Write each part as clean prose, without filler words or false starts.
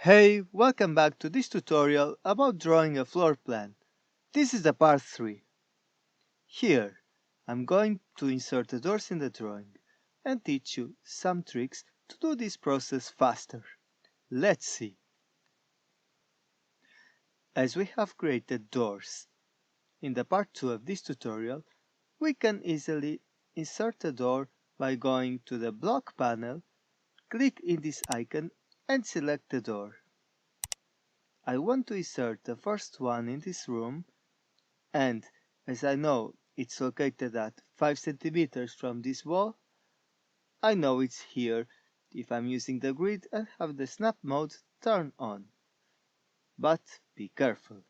Hey, welcome back to this tutorial about drawing a floor plan. This is the part 3. Here, I'm going to insert the doors in the drawing and teach you some tricks to do this process faster. Let's see. As we have created doors in the part 2 of this tutorial, we can easily insert a door by going to the block panel, click in this icon and select the door. I want to insert the first one in this room, and as I know it's located at 5 centimeters from this wall, I know it's here if I'm using the grid and have the snap mode turned on. But be careful.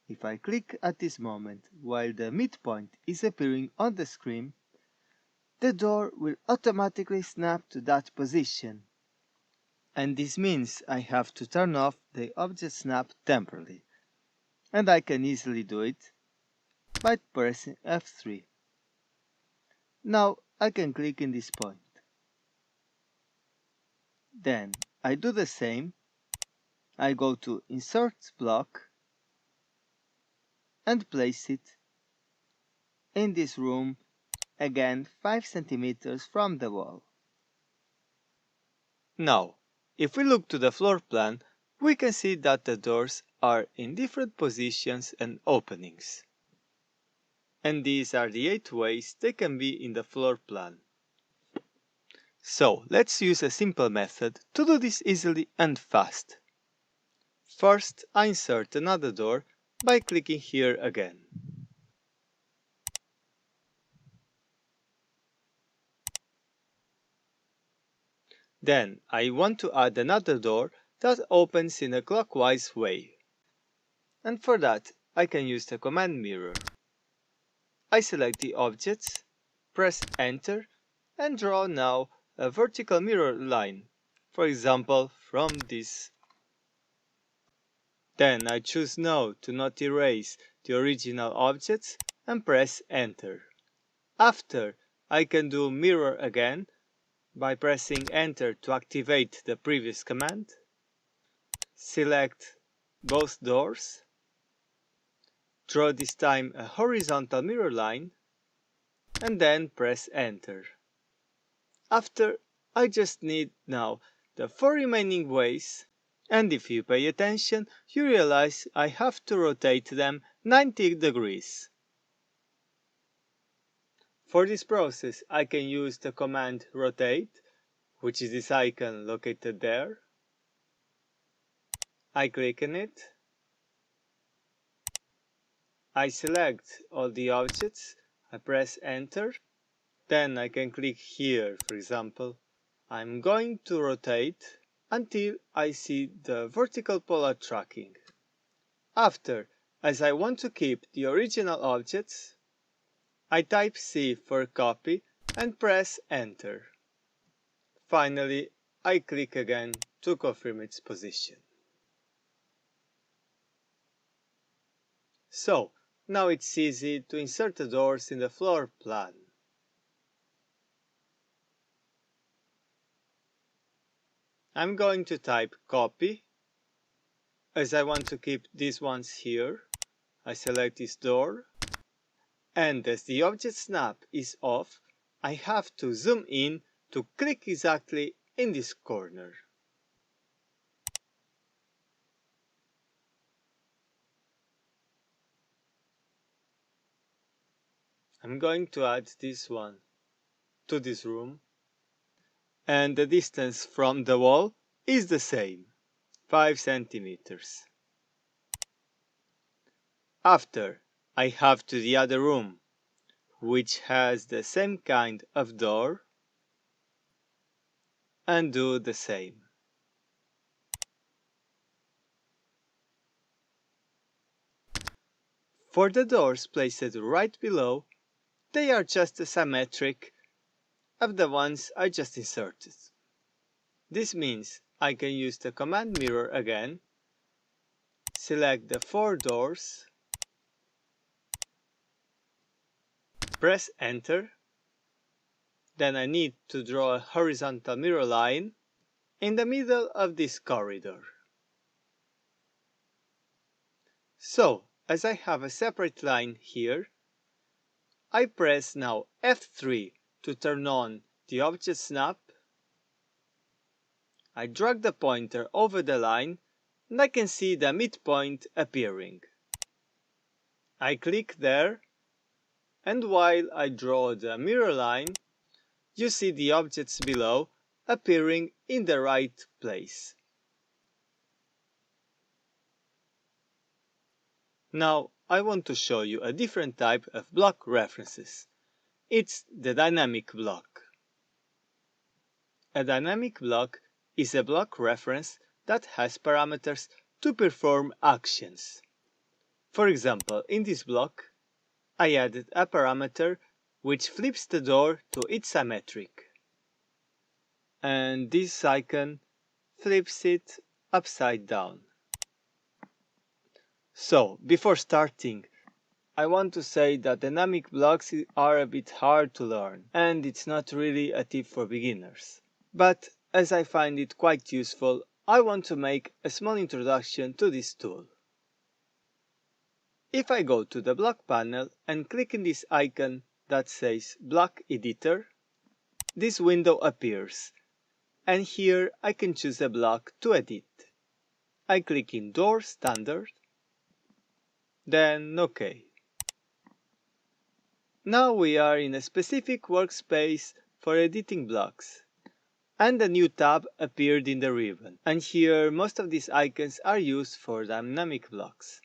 If I click at this moment while the midpoint is appearing on the screen, the door will automatically snap to that position. And this means I have to turn off the object snap temporarily. And I can easily do it by pressing F3. Now I can click in this point. Then I do the same. I go to Insert Block and place it in this room, again 5 centimeters from the wall. Now, if we look to the floor plan, we can see that the doors are in different positions and openings. And these are the 8 ways they can be in the floor plan. So let's use a simple method to do this easily and fast. First, I insert another door by clicking here again. Then I want to add another door that opens in a clockwise way. And for that, I can use the command mirror. I select the objects, press Enter, and draw now a vertical mirror line, for example from this. Then I choose No to not erase the original objects and press Enter. After, I can do Mirror again by pressing Enter to activate the previous command. Select both doors. Draw this time a horizontal mirror line and then press Enter. After, I just need now the 4 remaining ways, and if you pay attention, you realize I have to rotate them 90 degrees. For this process, I can use the command Rotate, which is this icon located there. I click on it. I select all the objects. I press Enter. Then I can click here, for example. I'm going to rotate until I see the vertical polar tracking. After, as I want to keep the original objects, I type C for copy and press Enter. Finally, I click again to confirm its position. So, now it's easy to insert the doors in the floor plan. I'm going to type copy. As I want to keep these ones here, I select this door. And as the object snap is off, I have to zoom in to click exactly in this corner. I'm going to add this one to this room. And the distance from the wall is the same, 5 centimeters. After, I have to the other room, which has the same kind of door, and do the same. For the doors placed right below, they are just symmetric of the ones I just inserted. This means I can use the command mirror again, select the 4 doors, press Enter. Then I need to draw a horizontal mirror line in the middle of this corridor. So, as I have a separate line here, I press now F3 to turn on the object snap. I drag the pointer over the line and I can see the midpoint appearing. I click there, and while I draw the mirror line, you see the objects below appearing in the right place. Now I want to show you a different type of block references. It's the dynamic block. A dynamic block is a block reference that has parameters to perform actions. For example, in this block, I added a parameter which flips the door to its symmetric. And this icon flips it upside down. So, before starting, I want to say that dynamic blocks are a bit hard to learn, and it's not really a tip for beginners. But as I find it quite useful, I want to make a small introduction to this tool. If I go to the block panel and click in this icon that says Block Editor, this window appears, and here I can choose a block to edit. I click in Door Standard, then OK. Now we are in a specific workspace for editing blocks, and a new tab appeared in the ribbon, and here most of these icons are used for dynamic blocks.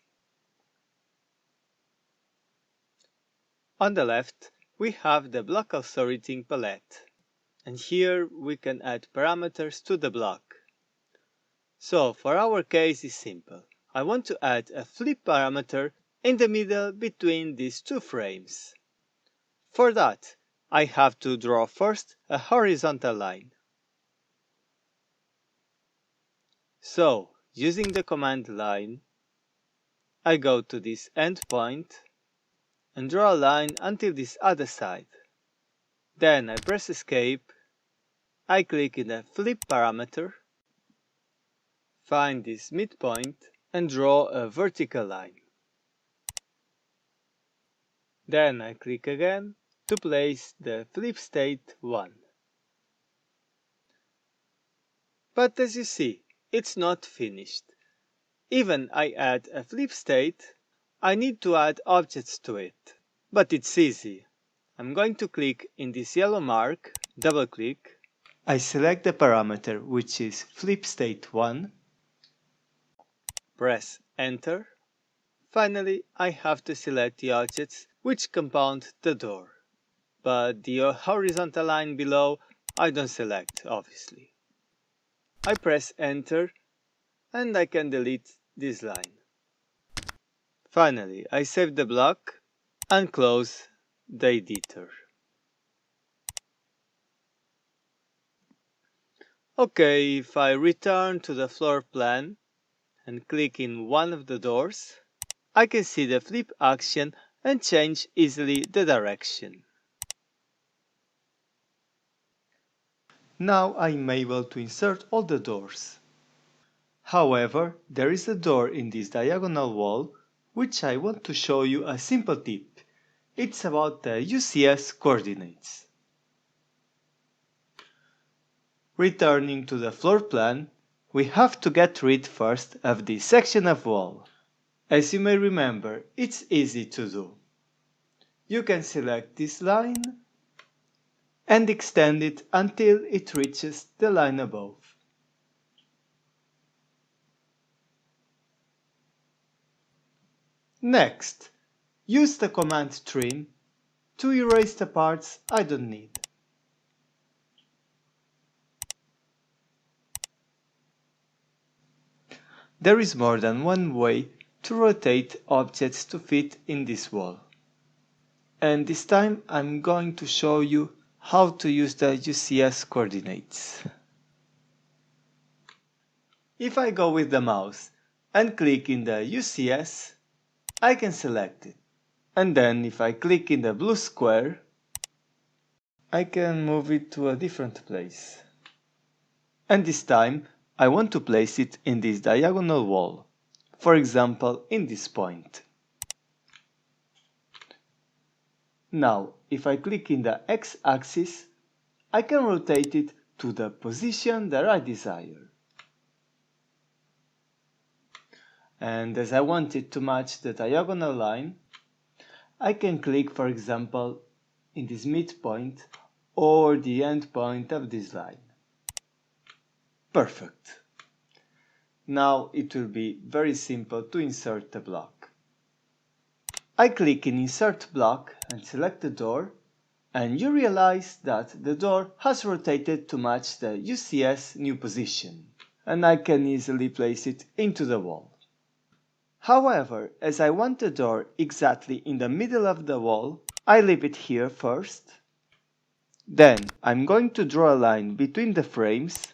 On the left, we have the block authority palette, and here we can add parameters to the block. So for our case is simple. I want to add a flip parameter in the middle between these two frames. For that, I have to draw first a horizontal line. So, using the command line, I go to this endpoint and draw a line until this other side. Then I press Escape, I click in the flip parameter, find this midpoint and draw a vertical line. Then I click again to place the flip state 1. But as you see, it's not finished. Even I add a flip state, I need to add objects to it. But it's easy. I'm going to click in this yellow mark, double click. I select the parameter which is flip state 1. Press Enter. Finally, I have to select the objects which compound the door. But the horizontal line below I don't select, obviously. I press Enter and I can delete this line. Finally, I save the block and close the editor. Okay, if I return to the floor plan and click in one of the doors, I can see the flip action and change easily the direction. Now I'm able to insert all the doors. However, there is a door in this diagonal wall which I want to show you a simple tip. It's about the UCS coordinates. Returning to the floor plan, we have to get rid first of this section of wall. As you may remember, it's easy to do. You can select this line and extend it until it reaches the line above. Next, use the command Trim to erase the parts I don't need. There is more than one way to rotate objects to fit in this wall. And this time I'm going to show you how to use the UCS coordinates. If I go with the mouse and click in the UCS, I can select it. And then if I click in the blue square, I can move it to a different place. And this time I want to place it in this diagonal wall. for example in this point. Now, if I click in the x-axis, I can rotate it to the position that I desire. And as I want it to match the diagonal line, I can click, for example, in this midpoint or the end point of this line. Perfect. Now it will be very simple to insert the block. I click in Insert Block and select the door, and you realize that the door has rotated to match the UCS new position, and I can easily place it into the wall. However, as I want the door exactly in the middle of the wall, I leave it here first. Then I'm going to draw a line between the frames,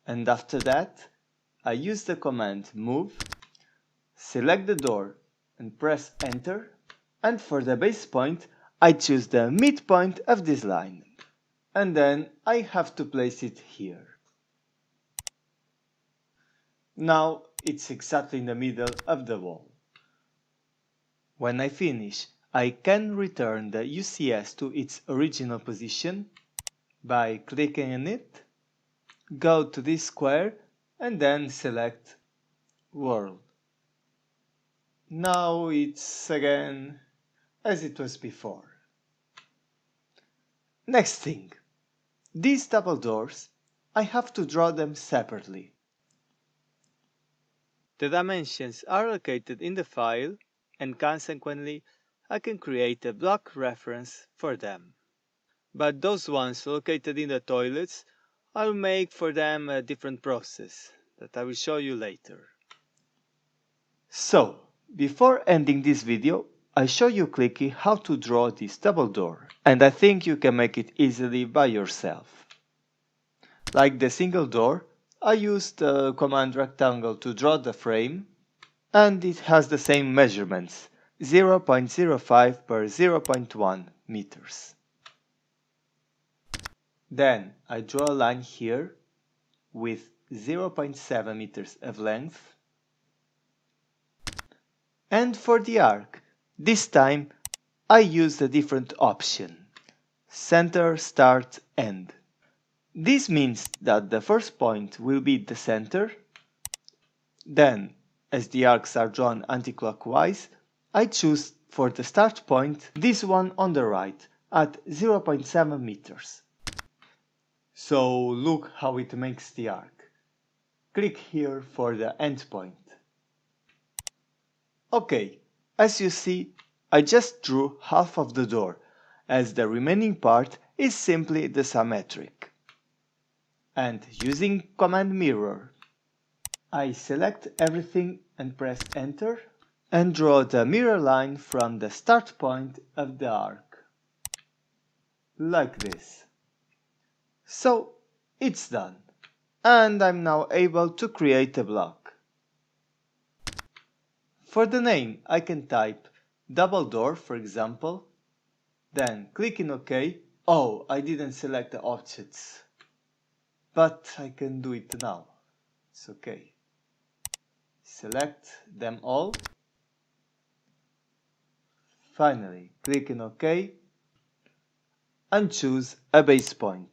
and after that I use the command Move, select the door and press Enter, and for the base point I choose the midpoint of this line, and then I have to place it here. Now it's exactly in the middle of the wall. When I finish, I can return the UCS to its original position by clicking on it, go to this square and then select World. Now it's again as it was before. Next thing, these double doors, I have to draw them separately. The dimensions are located in the file, and consequently I can create a block reference for them. But those ones located in the toilets, I'll make for them a different process that I will show you later. So, before ending this video, I show you quickly how to draw this double door, and I think you can make it easily by yourself. Like the single door, I used the command rectangle to draw the frame, and it has the same measurements, 0.05 per 0.1 meters. Then I draw a line here with 0.7 meters of length. And for the arc, this time I used a different option, Center, Start, End. This means that the first point will be the center. Then, as the arcs are drawn anti-clockwise, I choose for the start point this one on the right at 0.7 meters. So look how it makes the arc. Click here for the end point. Okay, as you see, I just drew half of the door, as the remaining part is simply the symmetric. And using command mirror, I select everything and press Enter, and draw the mirror line from the start point of the arc. Like this. So, it's done. And I'm now able to create a block. For the name, I can type double door, for example, then click in OK. Oh, I didn't select the objects. But I can do it now. It's okay. Select them all. Finally, click in OK and choose a base point.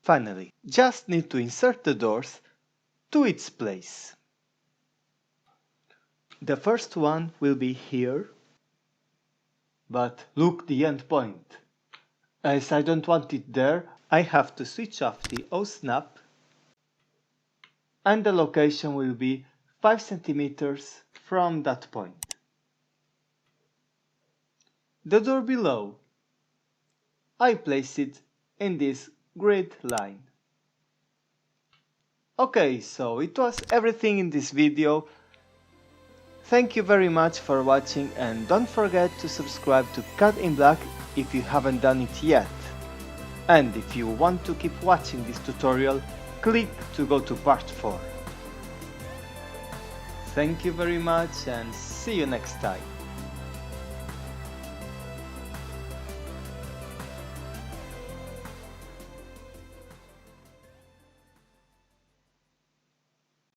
Finally, just need to insert the doors to its place. The first one will be here. But look the end point. As I don't want it there, I have to switch off the OSnap, and the location will be 5 centimeters from that point. The door below, I place it in this grid line. Okay, so it was everything in this video. Thank you very much for watching, and don't forget to subscribe to Cut in Black if you haven't done it yet. And if you want to keep watching this tutorial, click to go to part 4. Thank you very much and see you next time.